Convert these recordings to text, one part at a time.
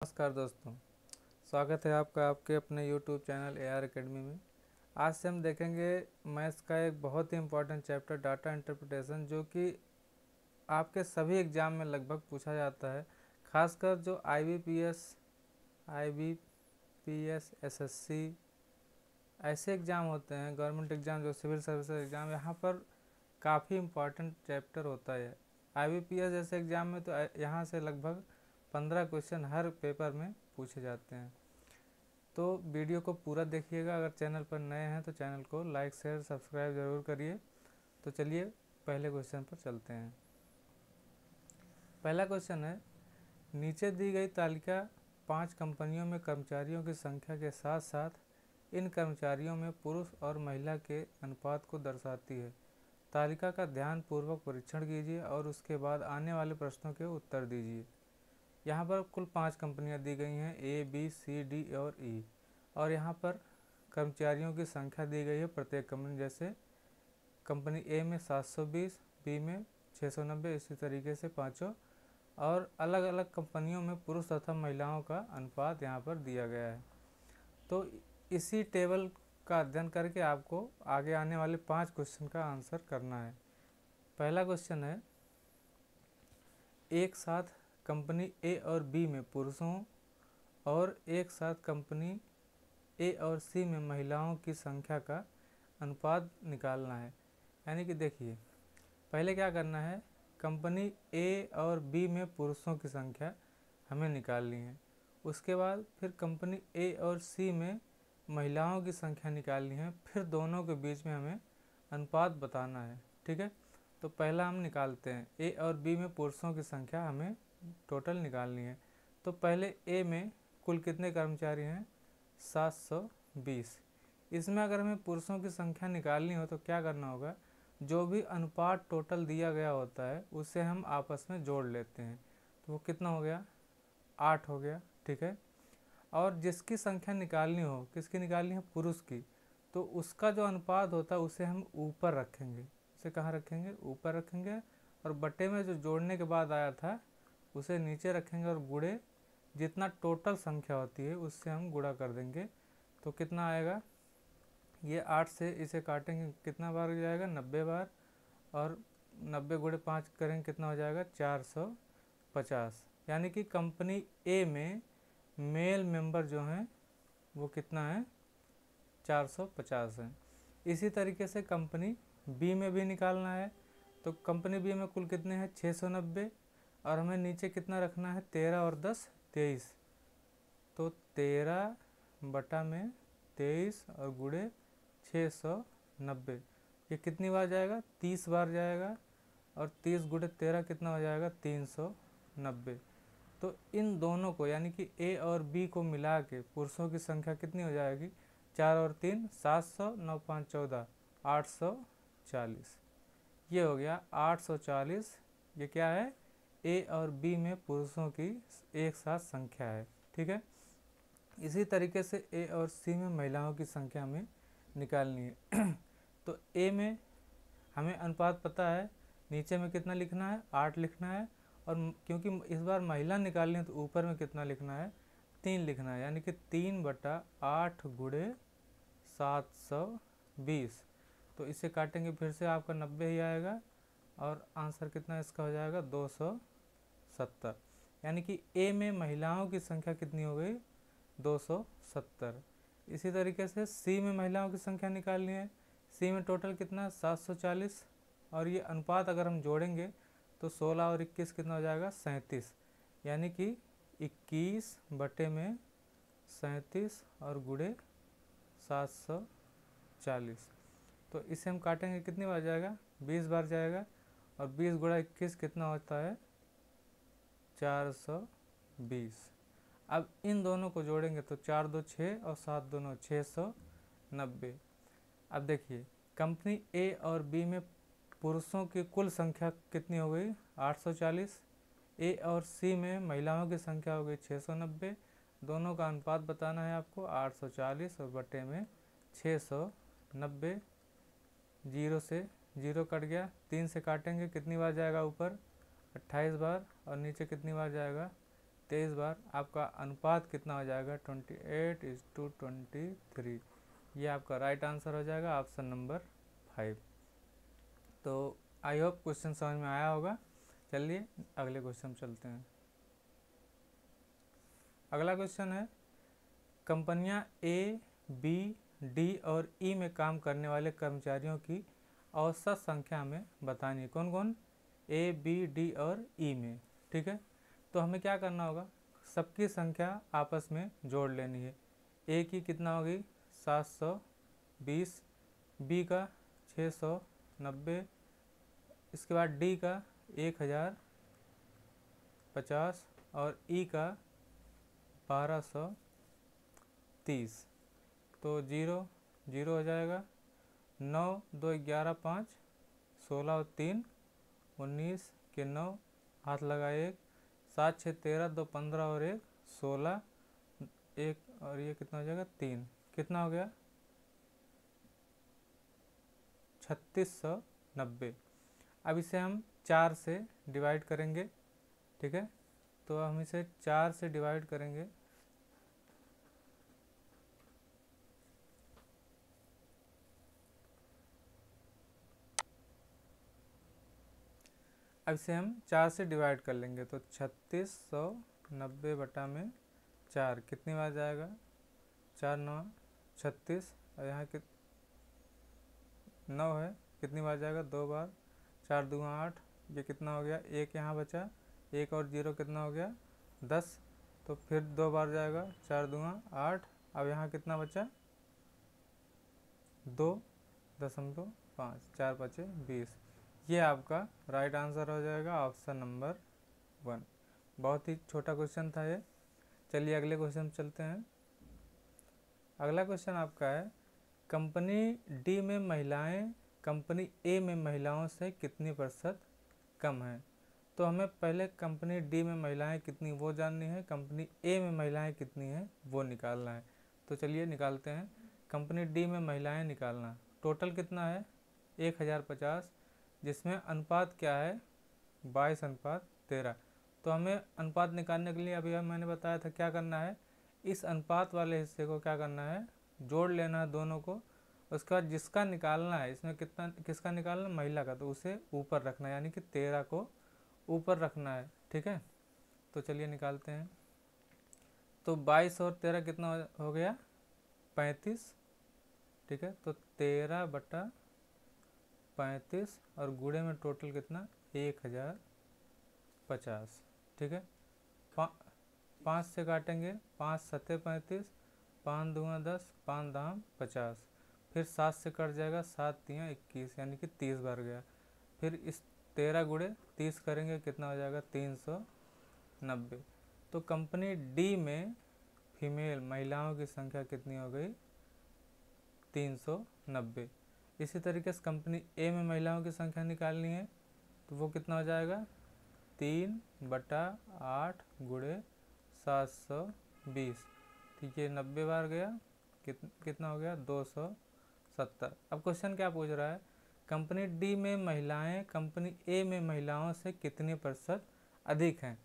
नमस्कार दोस्तों, स्वागत है आपका आपके अपने YouTube चैनल AR एकेडमी में। आज से हम देखेंगे मैथ्स का एक बहुत ही इम्पोर्टेंट चैप्टर डाटा इंटरप्रिटेशन, जो कि आपके सभी एग्ज़ाम में लगभग पूछा जाता है। खासकर जो IBPS, SSC ऐसे एग्ज़ाम होते हैं, गवर्नमेंट एग्ज़ाम, जो सिविल सर्विस एग्ज़ाम, यहाँ पर काफ़ी इम्पोर्टेंट चैप्टर होता है। IBPS जैसे एग्ज़ाम में तो यहाँ से लगभग 15 क्वेश्चन हर पेपर में पूछे जाते हैं। तो वीडियो को पूरा देखिएगा। अगर चैनल पर नए हैं तो चैनल को लाइक शेयर सब्सक्राइब ज़रूर करिए। तो चलिए पहले क्वेश्चन पर चलते हैं। पहला क्वेश्चन है, नीचे दी गई तालिका 5 कंपनियों में कर्मचारियों की संख्या के साथ साथ इन कर्मचारियों में पुरुष और महिला के अनुपात को दर्शाती है। तालिका का ध्यानपूर्वक परीक्षण कीजिए और उसके बाद आने वाले प्रश्नों के उत्तर दीजिए। यहाँ पर कुल 5 कंपनियाँ दी गई हैं, A, B, C, D और E, और यहाँ पर कर्मचारियों की संख्या दी गई है प्रत्येक कंपनी। जैसे कंपनी A में 720, B में 690, इसी तरीके से पाँचों, और अलग अलग कंपनियों में पुरुष तथा महिलाओं का अनुपात यहाँ पर दिया गया है। तो इसी टेबल का अध्ययन करके आपको आगे आने वाले 5 क्वेश्चन का आंसर करना है। पहला क्वेश्चन है, एक साथ कंपनी A और B में पुरुषों और एक साथ कंपनी A और C में महिलाओं की संख्या का अनुपात निकालना है। यानी कि देखिए, पहले क्या करना है, कंपनी A और B में पुरुषों की संख्या हमें निकालनी है। उसके बाद फिर कंपनी A और C में महिलाओं की संख्या निकालनी है। फिर दोनों के बीच में हमें अनुपात बताना है। ठीक है, तो पहला हम निकालते हैं। A और B में पुरुषों की संख्या हमें टोटल निकालनी है। तो पहले A में कुल कितने कर्मचारी हैं? 720। इसमें अगर हमें पुरुषों की संख्या निकालनी हो तो क्या करना होगा, जो भी अनुपात टोटल दिया गया होता है उसे हम आपस में जोड़ लेते हैं। तो वो कितना हो गया? 8 हो गया। ठीक है, और जिसकी संख्या निकालनी हो, किसकी निकालनी है? पुरुष की। तो उसका जो अनुपात होता है उसे हम ऊपर रखेंगे। उसे कहाँ रखेंगे? ऊपर रखेंगे। और बटे में जो जोड़ने के बाद आया था उसे नीचे रखेंगे, और गुणे जितना टोटल संख्या होती है उससे हम गुणा कर देंगे। तो कितना आएगा? ये 8 से इसे काटेंगे, कितना बार हो जाएगा? 90 बार। और 90 गुणे 5 करेंगे, कितना हो जाएगा? 450। यानी कि कंपनी ए में मेल मेंबर जो हैं वो कितना है? 450 है। इसी तरीके से कंपनी बी में भी निकालना है। तो कंपनी बी में कुल कितने हैं? 690, और हमें नीचे कितना रखना है? 13 और 10 23। तो 13 बटा में 23 और गुणे 690, ये कितनी बार जाएगा? 30 बार जाएगा। और 30 गुणे 13 कितना हो जाएगा? 390। तो इन दोनों को यानी कि ए और बी को मिला के पुरुषों की संख्या कितनी हो जाएगी? 4 और 3 700, 9 5 14, 840। ये हो गया 840। ये क्या है? ए और बी में पुरुषों की एक साथ संख्या है। ठीक है, इसी तरीके से ए और सी में महिलाओं की संख्या हमें निकालनी है। तो ए में हमें अनुपात पता है, नीचे में कितना लिखना है? 8 लिखना है। और क्योंकि इस बार महिला निकालनी है तो ऊपर में कितना लिखना है? 3 लिखना है। यानी कि 3 बटा 8 गुणे 720। तो इसे काटेंगे फिर से, आपका 90 ही आएगा। और आंसर कितना इसका हो जाएगा? 270। यानी कि ए में महिलाओं की संख्या कितनी हो गई? 270। इसी तरीके से सी में महिलाओं की संख्या निकालनी है। सी में टोटल कितना? 740। और ये अनुपात अगर हम जोड़ेंगे तो 16 और 21 कितना हो जाएगा? 37। यानी कि 21 बटे में 37 और गुणे 740। तो इसे हम काटेंगे, कितनी बार जाएगा? 20 बार जाएगा। और 20 गुणा 21 कितना होता है? 420। अब इन दोनों को जोड़ेंगे तो 4 2 6 और 7 2 9, 690। अब देखिए, कंपनी ए और बी में पुरुषों की कुल संख्या कितनी हो गई? 840। ए और सी में महिलाओं की संख्या हो गई 690। दोनों का अनुपात बताना है आपको, 840 और बटे में 690। जीरो से जीरो कट गया, 3 से काटेंगे, कितनी बार जाएगा ऊपर? 28 बार। और नीचे कितनी बार जाएगा? 23 बार, आपका अनुपात कितना हो जाएगा 28:23। ये आपका राइट आंसर हो जाएगा ऑप्शन नंबर 5। तो आई होप क्वेश्चन समझ में आया होगा। चलिए अगले क्वेश्चन चलते हैं। अगला क्वेश्चन है, कंपनियां ए, बी, डी और ई में काम करने वाले कर्मचारियों की औसत संख्या में बतानी है। कौन कौन? ए, बी, डी और ई में। ठीक है, तो हमें क्या करना होगा, सबकी संख्या आपस में जोड़ लेनी है। ए की कितना होगी 720, बी का 690, इसके बाद डी का 1050 और ई का 1230। तो 0 0 हो जाएगा। 9 2 11 5, 16 और 3 19 के 9, हाथ लगा 1, 7 6 13, 2 15 और 1 16, 1 और ये कितना हो जाएगा 3, कितना हो गया 3690। अब इसे हम 4 से डिवाइड करेंगे। ठीक है, तो हम इसे 4 से डिवाइड करेंगे। अब इसे हम 4 से डिवाइड कर लेंगे, तो 3690 बटा में 4 कितनी बार जाएगा, 4 9 36, और यहाँ 9 है, कितनी बार जाएगा 2 बार, 4 2 8, ये कितना हो गया, 1 यहाँ बचा, 1 और 0 कितना हो गया 10, तो फिर 2 बार जाएगा, 4 2 8, अब यहाँ कितना बचा 2.5, 4 5 20। ये आपका राइट आंसर हो जाएगा ऑप्शन नंबर 1। बहुत ही छोटा क्वेश्चन था ये। चलिए अगले क्वेश्चन चलते हैं। अगला क्वेश्चन आपका है, कंपनी डी में महिलाएं कंपनी ए में महिलाओं से कितनी प्रतिशत कम है। तो हमें पहले कंपनी डी में महिलाएं कितनी वो जाननी है, कंपनी ए में महिलाएं कितनी हैं वो निकालना है। तो चलिए निकालते हैं। कंपनी डी में महिलाएं निकालना, टोटल कितना है 1050, जिसमें अनुपात क्या है 22:13। तो हमें अनुपात निकालने के लिए अभी मैंने बताया था क्या करना है, इस अनुपात वाले हिस्से को क्या करना है, जोड़ लेना है दोनों को। उसके बाद जिसका निकालना है, इसमें कितना किसका निकालना, महिला का, तो उसे ऊपर रखना है, यानी कि 13 को ऊपर रखना है। ठीक है, तो चलिए निकालते हैं। तो 22 और 13 कितना हो गया 35। ठीक है, तो 13/35 और गुणे में टोटल कितना 1050। ठीक है, 5 से काटेंगे, 5 7 35, 5 2 10, 5 दाम 50, फिर 7 से कट जाएगा, 7 3 21, यानी कि 30 बार गया। फिर इस 13 गुणे 30 करेंगे, कितना हो जाएगा 390। तो कंपनी डी में फीमेल महिलाओं की संख्या कितनी हो गई 390। इसी तरीके से कंपनी ए में महिलाओं की संख्या निकालनी है, तो वो कितना हो जाएगा 3/8 गुणे 720। ठीक है, 90 बार गया, कितना हो गया 270। अब क्वेश्चन क्या पूछ रहा है, कंपनी डी में महिलाएं कंपनी ए में महिलाओं से कितनी प्रतिशत अधिक हैं।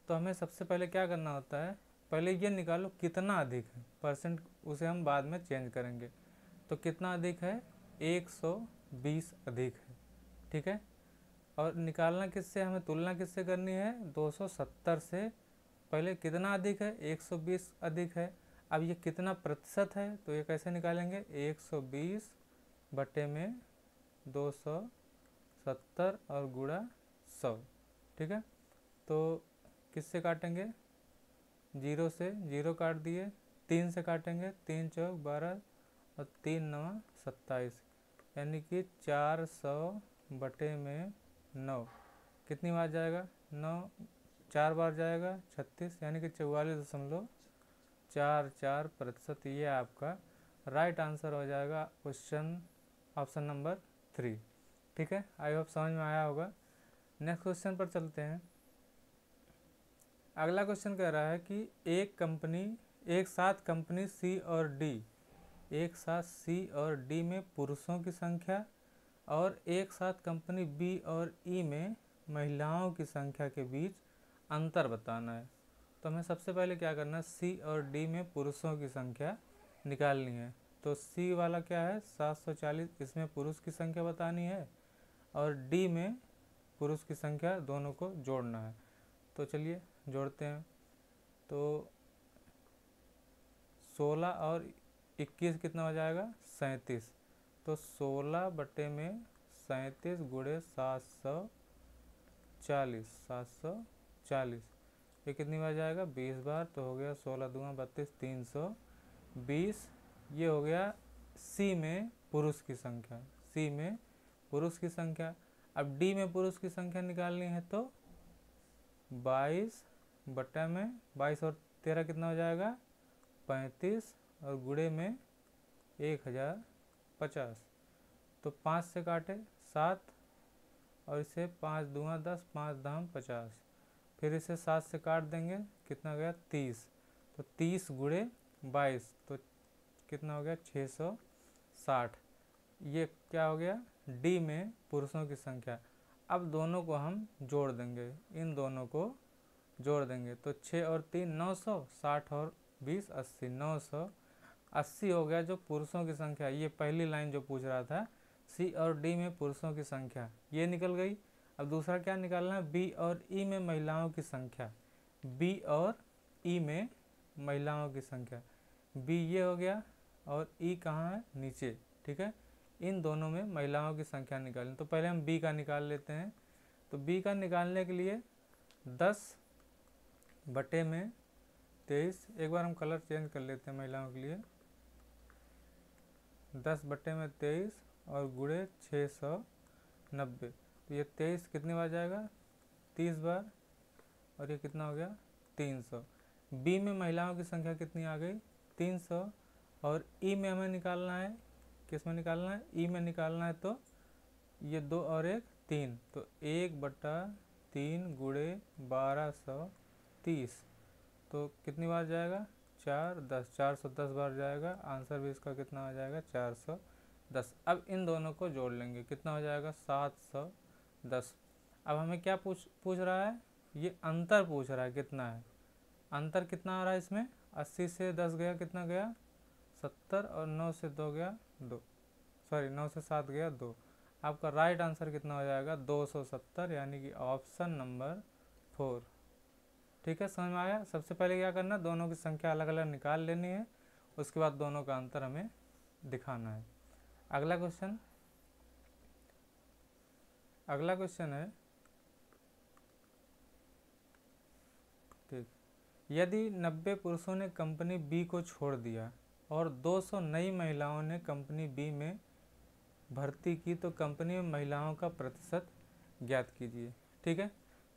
तो हमें सबसे पहले क्या करना होता है, पहले ये निकालो कितना अधिक है, परसेंट उसे हम बाद में चेंज करेंगे। तो कितना अधिक है 120 अधिक है। ठीक है, और निकालना किससे, हमें तुलना किससे करनी है 270 से। पहले कितना अधिक है 120 अधिक है। अब ये कितना प्रतिशत है, तो ये कैसे निकालेंगे 120 बटे में 270 और गुणा 100। ठीक है, तो किससे काटेंगे, 0 से 0 काट दिए, 3 से काटेंगे, 3 चौक 12 और 3 9 27, यानी कि 400 बटे में 9 कितनी बार जाएगा 9 4 बार जाएगा 36, यानी कि 44.44%। ये आपका राइट आंसर हो जाएगा क्वेश्चन ऑप्शन नंबर 3। ठीक है, आई होप समझ में आया होगा। नेक्स्ट क्वेश्चन पर चलते हैं। अगला क्वेश्चन कह रहा है कि एक साथ कंपनी सी और डी में पुरुषों की संख्या और एक साथ कंपनी बी और ई में महिलाओं की संख्या के बीच अंतर बताना है। तो हमें सबसे पहले क्या करना है, सी और डी में पुरुषों की संख्या निकालनी है। तो सी वाला क्या है 740, इसमें पुरुष की संख्या बतानी है, और डी में पुरुष की संख्या दोनों को जोड़ना है। तो चलिए जोड़ते हैं। तो 16 और 21 कितना हो जाएगा 37। तो 16 बटे में 37 गुणे 740, ये कितनी बार जाएगा 20 बार। तो हो गया 16 दूना 32, 320। ये हो गया सी में पुरुष की संख्या, सी में पुरुष की संख्या। अब डी में पुरुष की संख्या निकालनी है, तो 22 बटा में 22 और 13 कितना हो जाएगा 35, और गुणे में 1050। तो 5 से काटे 7, और इसे 5 दूना 10, 5 दाम 50। फिर इसे 7 से काट देंगे, कितना गया 30। तो 30 गुणे 22, तो कितना हो गया 660। ये क्या हो गया डी में पुरुषों की संख्या। अब दोनों को हम जोड़ देंगे, इन दोनों को जोड़ देंगे। तो 6 और 3 900, 60 और 20 80, 980 हो गया जो पुरुषों की संख्या। ये पहली लाइन जो पूछ रहा था, सी और डी में पुरुषों की संख्या, ये निकल गई। अब दूसरा क्या निकालना है, बी और ई में महिलाओं की संख्या, बी और ई में महिलाओं की संख्या। बी ये हो गया और ई कहाँ है नीचे, ठीक है। इन दोनों में महिलाओं की संख्या निकालें। तो पहले हम बी का निकाल लेते हैं। तो बी का निकालने के लिए 10 बटे में 23, एक बार हम कलर चेंज कर लेते हैं महिलाओं के लिए, 10 बटे में 23 और गुणे 690। तो ये 23 कितनी बार जाएगा 30 बार, और ये कितना हो गया 300। बी में महिलाओं की संख्या कितनी आ गई 300, और ई में हमें निकालना है, किस में निकालना है ई में निकालना है। तो ये 2 और 1 3, तो 1 बटा 3 गुणे 1230। तो कितनी बार जाएगा 4 10, 410 बार जाएगा। आंसर भी इसका कितना आ जाएगा 410। अब इन दोनों को जोड़ लेंगे, कितना हो जाएगा 710। अब हमें क्या पूछ रहा है, ये अंतर पूछ रहा है कितना है। अंतर कितना आ रहा है इसमें, 80 से 10 गया कितना गया 70, और 9 से 2 गया 2, सॉरी 9 से 7 गया 2। आपका राइट आंसर कितना हो जाएगा 270, यानी कि ऑप्शन नंबर 4। ठीक है, समझ में आया। सबसे पहले क्या करना, दोनों की संख्या अलग अलग निकाल लेनी है, उसके बाद दोनों का अंतर हमें दिखाना है। अगला क्वेश्चन है, ठीक, यदि 90 पुरुषों ने कंपनी बी को छोड़ दिया और 200 नई महिलाओं ने कंपनी बी में भर्ती की, तो कंपनी में महिलाओं का प्रतिशत ज्ञात कीजिए। ठीक है,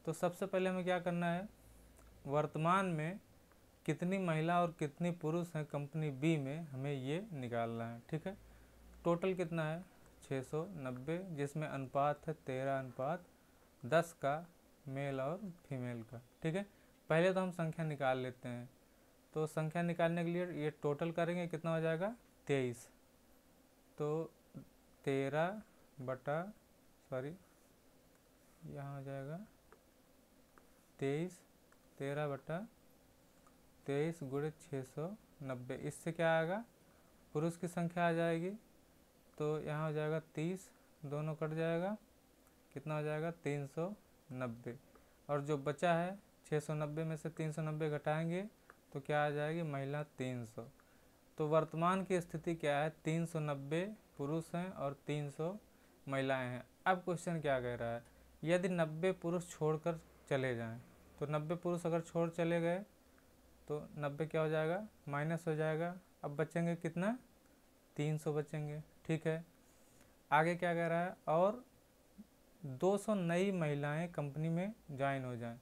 तो सबसे पहले हमें क्या करना है, वर्तमान में कितनी महिला और कितनी पुरुष हैं कंपनी बी में, हमें ये निकालना है। ठीक है, टोटल कितना है 690, जिसमें अनुपात है 13:10 का मेल और फीमेल का। ठीक है, पहले तो हम संख्या निकाल लेते हैं। तो संख्या निकालने के लिए ये टोटल करेंगे, कितना हो जाएगा 23। तो 13 बटा, सॉरी यहाँ हो जाएगा 23, 13 बटा 23 गुणे 690। इससे क्या आएगा, पुरुष की संख्या आ जाएगी। तो यहाँ हो जाएगा 30, दोनों कट जाएगा, कितना हो जाएगा 390। और जो बचा है 690 में से 390 घटाएंगे तो क्या आ जाएगी महिला 300। तो वर्तमान की स्थिति क्या है, 390 पुरुष हैं और 300 महिलाएं हैं। अब क्वेश्चन क्या कह रहा है, यदि 90 पुरुष छोड़कर चले जाएं, तो 90 पुरुष अगर छोड़ चले गए तो 90 क्या हो जाएगा माइनस हो जाएगा। अब बचेंगे कितना 300 बचेंगे। ठीक है, आगे क्या कह रहा है, और 200 नई महिलाएं कंपनी में ज्वाइन हो जाएं,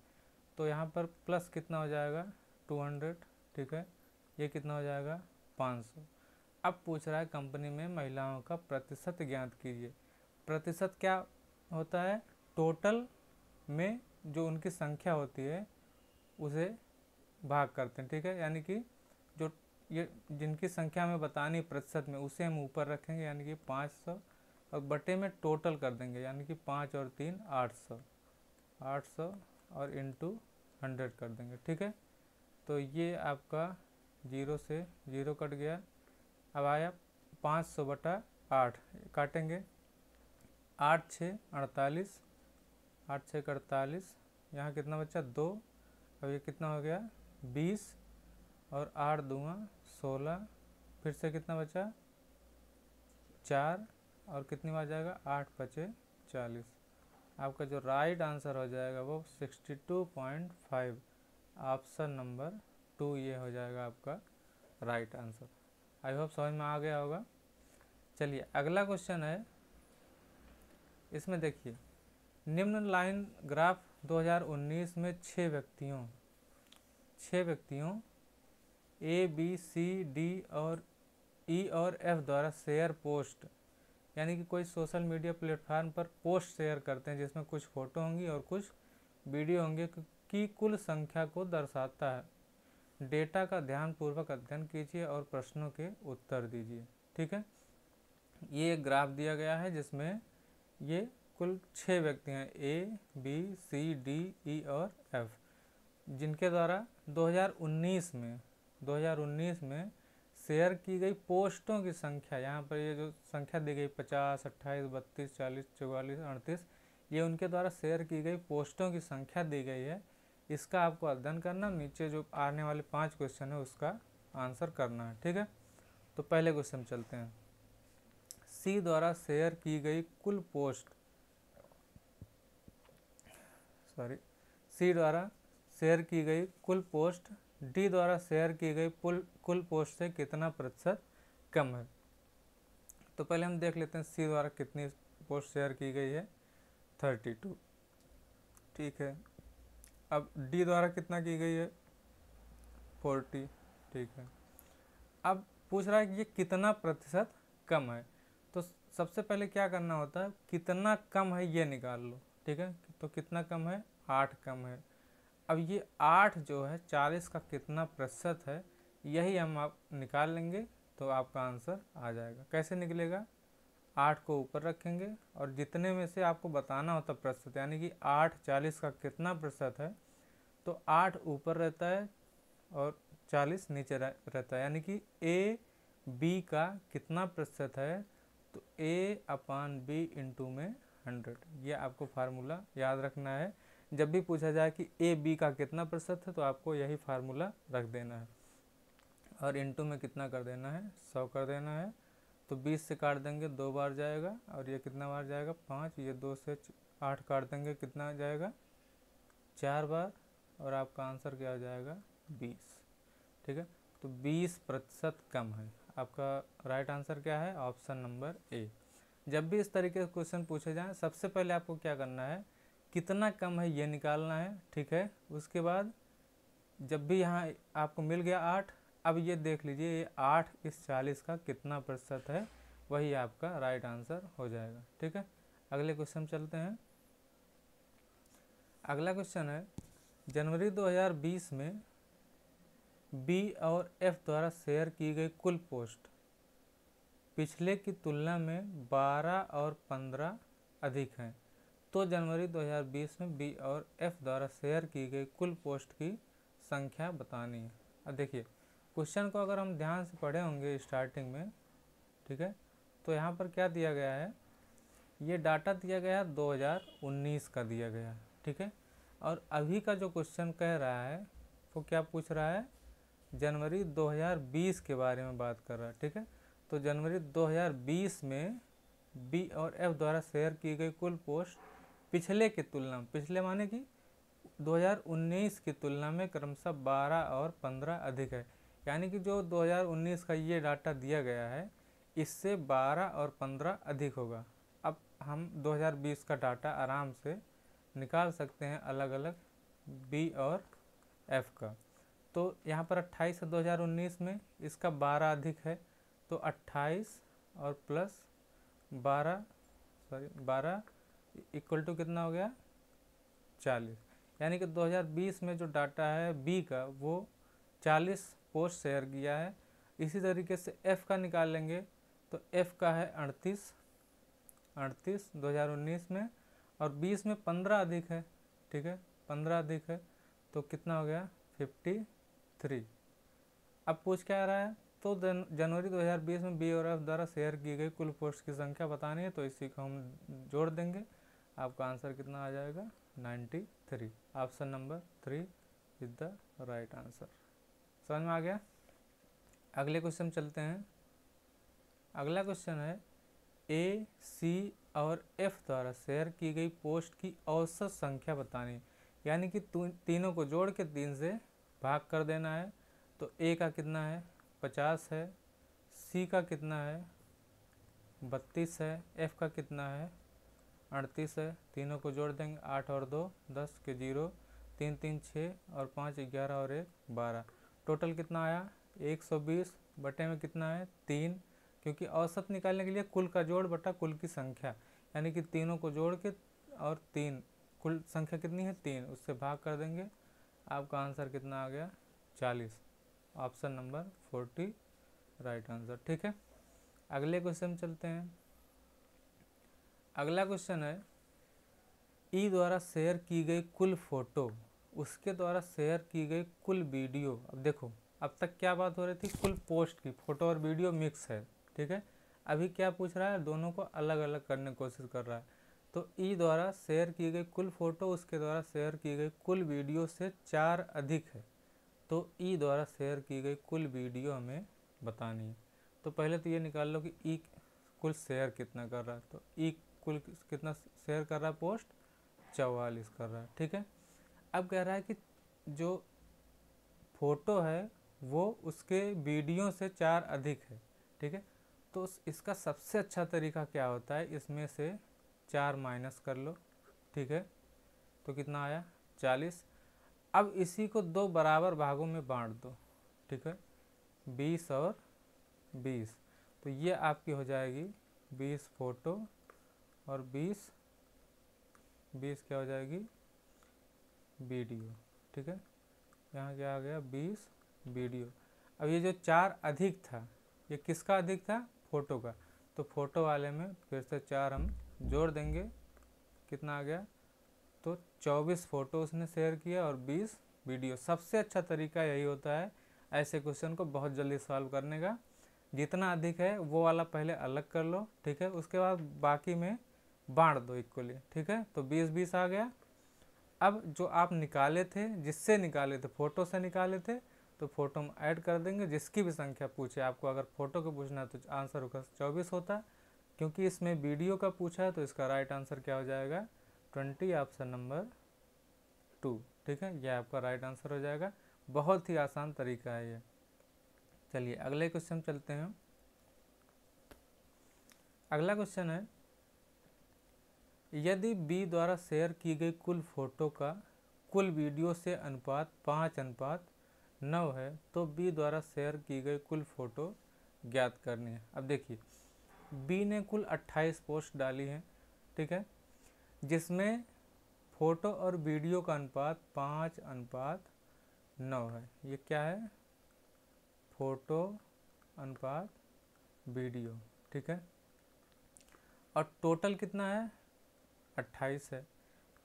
तो यहाँ पर प्लस कितना हो जाएगा 200। ठीक है, ये कितना हो जाएगा 500। अब पूछ रहा है कंपनी में महिलाओं का प्रतिशत ज्ञात कीजिए। प्रतिशत क्या होता है, टोटल में जो उनकी संख्या होती है उसे भाग करते हैं। ठीक है, यानी कि जो ये जिनकी संख्या हमें बतानी प्रतिशत में, उसे हम ऊपर रखेंगे, यानी कि 500, और बटे में टोटल कर देंगे, यानी कि 5 और 3 800 और इंटू 100 कर देंगे। ठीक है, तो ये आपका 0 से 0 कट गया। अब आया 500/8 काटेंगे, 8 6 48, 8 6 48, यहाँ कितना बचा 2। अब ये कितना हो गया 20 और 8 दूँगा 16, फिर से कितना बचा 4 और कितनी बार जाएगा 8 5 40। आपका जो राइट आंसर हो जाएगा वो 62.5, ऑप्शन नंबर 2 ये हो जाएगा आपका राइट आंसर। आई होप समझ में आ गया होगा। चलिए अगला क्वेश्चन है, इसमें देखिए निम्न लाइन ग्राफ 2019 में 6 व्यक्तियों ए बी सी डी और ई और एफ द्वारा शेयर पोस्ट, यानी कि कोई सोशल मीडिया प्लेटफार्म पर पोस्ट शेयर करते हैं जिसमें कुछ फ़ोटो होंगी और कुछ वीडियो होंगे की कुल संख्या को दर्शाता है। डेटा का ध्यानपूर्वक अध्ययन कीजिए और प्रश्नों के उत्तर दीजिए। ठीक है, ये एक ग्राफ दिया गया है जिसमें ये कुल 6 व्यक्ति हैं A B C D E और एफ, जिनके द्वारा 2019 में शेयर की गई पोस्टों की संख्या, यहाँ पर ये जो संख्या दी गई 50 28 32 40 44 38, ये उनके द्वारा शेयर की गई पोस्टों की संख्या दी गई है। इसका आपको अध्ययन करना, नीचे जो आने वाले 5 क्वेश्चन है उसका आंसर करना है। ठीक है, तो पहले क्वेश्चन चलते हैं। सी द्वारा शेयर की गई कुल पोस्ट, सी द्वारा शेयर की गई कुल पोस्ट डी द्वारा शेयर की गई कुल पोस्ट से कितना प्रतिशत कम है। तो पहले हम देख लेते हैं सी द्वारा कितनी पोस्ट शेयर की गई है, 32। ठीक है, अब डी द्वारा कितना की गई है, 40। ठीक है, अब पूछ रहा है कि ये कितना प्रतिशत कम है। तो सबसे पहले क्या करना होता है, कितना कम है ये निकाल लो। ठीक है, तो कितना कम है, 8 कम है। अब ये 8 जो है 40 का कितना प्रतिशत है, यही हम आप निकाल लेंगे तो आपका आंसर आ जाएगा। कैसे निकलेगा, 8 को ऊपर रखेंगे और जितने में से आपको बताना होता प्रतिशत, यानी कि 8 40 का कितना प्रतिशत है, तो 8 ऊपर रहता है और 40 नीचे रहता है, यानी कि ए बी का कितना प्रतिशत है, तो A/B इंटू में 100। ये आपको फार्मूला याद रखना है। जब भी पूछा जाए कि ए बी का कितना प्रतिशत है तो आपको यही फार्मूला रख देना है और इंटू में कितना कर देना है, 100 कर देना है। तो 20 से काट देंगे 2 बार जाएगा और ये कितना बार जाएगा 5, ये 2 से 8 काट देंगे कितना जाएगा 4 बार, और आपका आंसर क्या हो जाएगा 20। ठीक है, तो 20% कम है। आपका राइट आंसर क्या है, ऑप्शन नंबर ए। जब भी इस तरीके से क्वेश्चन पूछे जाएं, सबसे पहले आपको क्या करना है, कितना कम है ये निकालना है। ठीक है, उसके बाद जब भी यहाँ आपको मिल गया 8, अब ये देख लीजिए ये 8 इस 40 का कितना प्रतिशत है, वही आपका राइट आंसर हो जाएगा। ठीक है, अगले क्वेश्चन चलते हैं। अगला क्वेश्चन है, जनवरी 2020 में बी और एफ द्वारा शेयर की गई कुल पोस्ट पिछले की तुलना में 12 और 15 अधिक हैं, तो जनवरी 2020 में बी और एफ द्वारा शेयर की गई कुल पोस्ट की संख्या बतानी है। अब देखिए क्वेश्चन को अगर हम ध्यान से पढ़े होंगे स्टार्टिंग में, ठीक है, तो यहाँ पर क्या दिया गया है, ये डाटा दिया गया है 2019 का दिया गया है। ठीक है, और अभी का जो क्वेश्चन कह रहा है वो क्या पूछ रहा है, जनवरी 2020 के बारे में बात कर रहा है। ठीक है, तो जनवरी 2020 में बी और एफ द्वारा शेयर की गई कुल पोस्ट पिछले की तुलना में, पिछले माने कि 2019 की तुलना में क्रमशः 12 और 15 अधिक है, यानी कि जो 2019 का ये डाटा दिया गया है इससे 12 और 15 अधिक होगा। अब हम 2020 का डाटा आराम से निकाल सकते हैं अलग अलग बी और एफ का। तो यहाँ पर 28 है 2019 में, इसका 12 अधिक है, तो 28 और प्लस 12 इक्वल टू कितना हो गया 40, यानी कि 2020 में जो डाटा है बी का वो 40 पोस्ट शेयर किया है। इसी तरीके से एफ़ का निकाल लेंगे, तो एफ़ का है 38 2019 में, और 20 में 15 अधिक है। ठीक है, 15 अधिक है तो कितना हो गया 53। 3। अब पूछ क्या रहा है, तो जनवरी 2020 में बी और एफ द्वारा शेयर की गई कुल पोस्ट की संख्या बतानी है, तो इसी को हम जोड़ देंगे। आपका आंसर कितना आ जाएगा, 93। Option number 3 is the right answer. समझ में आ गया। अगले क्वेश्चन चलते हैं। अगला क्वेश्चन है, ए, सी और एफ द्वारा शेयर की गई पोस्ट की औसत संख्या बतानी, यानी कि तीनों को जोड़ के 3 से भाग कर देना है। तो ए का कितना है, 50 है, सी का कितना है, 32 है, एफ का कितना है, 38 है। तीनों को जोड़ देंगे, 8 और 2 10 के 0, 3 3 6 और 5 11 और 1 12। टोटल कितना आया, 120 बटे में कितना है, 3, क्योंकि औसत निकालने के लिए कुल का जोड़ बटा कुल की संख्या, यानी कि तीनों को जोड़ के और 3, कुल संख्या कितनी है 3, उससे भाग कर देंगे। आपका आंसर कितना आ गया, 40। Option number 40 right answer. ठीक है, अगले क्वेश्चन चलते हैं। अगला क्वेश्चन है, ई द्वारा शेयर की गई कुल फोटो, उसके द्वारा शेयर की गई कुल वीडियो। अब देखो, अब तक क्या बात हो रही थी, कुल पोस्ट की, फोटो और वीडियो मिक्स है। ठीक है, अभी क्या पूछ रहा है, दोनों को अलग अलग करने की कोशिश कर रहा है। तो ई द्वारा शेयर की गई कुल फोटो उसके द्वारा शेयर की गई कुल वीडियो से 4 अधिक है। तो ई द्वारा शेयर की गई कुल वीडियो हमें बतानी है। तो पहले तो ये निकाल लो कि ई कुल शेयर कितना कर रहा है। तो ई कुल कितना शेयर कर रहा है, पोस्ट 44 कर रहा है। ठीक है, अब कह रहा है कि जो फोटो है वो उसके वीडियो से 4 अधिक है। ठीक है, तो इसका सबसे अच्छा तरीका क्या होता है, इसमें से 4 माइनस कर लो। ठीक है, तो कितना आया, 40। अब इसी को 2 बराबर भागों में बांट दो। ठीक है, 20 और 20, तो ये आपकी हो जाएगी 20 फोटो और 20 क्या हो जाएगी, वीडियो। ठीक है, यहाँ क्या आ गया, 20 वीडियो। अब ये जो 4 अधिक था, ये किसका अधिक था, फोटो का। तो फोटो वाले में फिर से 4 हम जोड़ देंगे, कितना आ गया, तो 24 फोटो उसने शेयर किया और 20 वीडियो। सबसे अच्छा तरीका यही होता है ऐसे क्वेश्चन को बहुत जल्दी सॉल्व करने का। जितना अधिक है वो वाला पहले अलग कर लो। ठीक है, उसके बाद बाकी में बांट दो इक्वली। ठीक है, तो 20 आ गया। अब जो आप निकाले थे, जिससे निकाले थे, फोटो से निकाले थे, तो फोटो में ऐड कर देंगे। जिसकी भी संख्या पूछे आपको, अगर फोटो को पूछना है तो आंसर होगा 24 होता। क्योंकि इसमें वीडियो का पूछा है तो इसका राइट आंसर क्या हो जाएगा, 20, ऑप्शन नंबर 2। ठीक है, यह आपका राइट आंसर हो जाएगा। बहुत ही आसान तरीका है ये। चलिए अगले क्वेश्चन चलते हैं। अगला क्वेश्चन है, यदि बी द्वारा शेयर की गई कुल फोटो का कुल वीडियो से अनुपात 5:9 है, तो बी द्वारा शेयर की गई कुल फोटो ज्ञात करनी है। अब देखिए, बी ने कुल 28 पोस्ट डाली है। ठीक है, जिसमें फोटो और वीडियो का अनुपात 5:9 है। ये क्या है, फोटो अनुपात वीडियो। ठीक है, और टोटल कितना है, 28 है।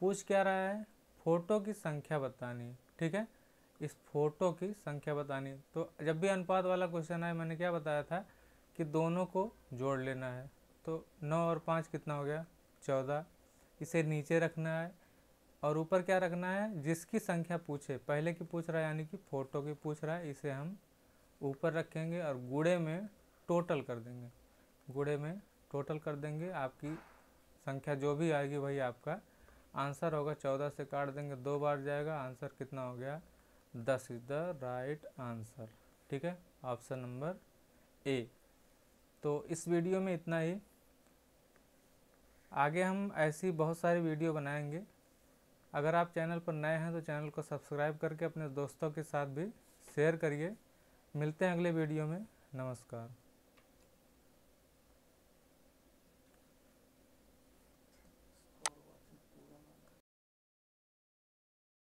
पूछ क्या रहा है, फोटो की संख्या बतानी है। ठीक है, इस फोटो की संख्या बतानी। तो जब भी अनुपात वाला क्वेश्चन आए, मैंने क्या बताया था कि दोनों को जोड़ लेना है। तो 9 और 5 कितना हो गया, 14। इसे नीचे रखना है और ऊपर क्या रखना है, जिसकी संख्या पूछे, पहले की पूछ रहा है यानी कि फोटो की पूछ रहा है, इसे हम ऊपर रखेंगे और गुणे में टोटल कर देंगे। गुणे में टोटल कर देंगे, आपकी संख्या जो भी आएगी वही आपका आंसर होगा। 14 से काट देंगे, 2 बार जाएगा, आंसर कितना हो गया, 10 इज द राइट आंसर। ठीक है, ऑप्शन नंबर ए। तो इस वीडियो में इतना ही। आगे हम ऐसी बहुत सारी वीडियो बनाएंगे। अगर आप चैनल पर नए हैं तो चैनल को सब्सक्राइब करके अपने दोस्तों के साथ भी शेयर करिए। मिलते हैं अगले वीडियो में। नमस्कार।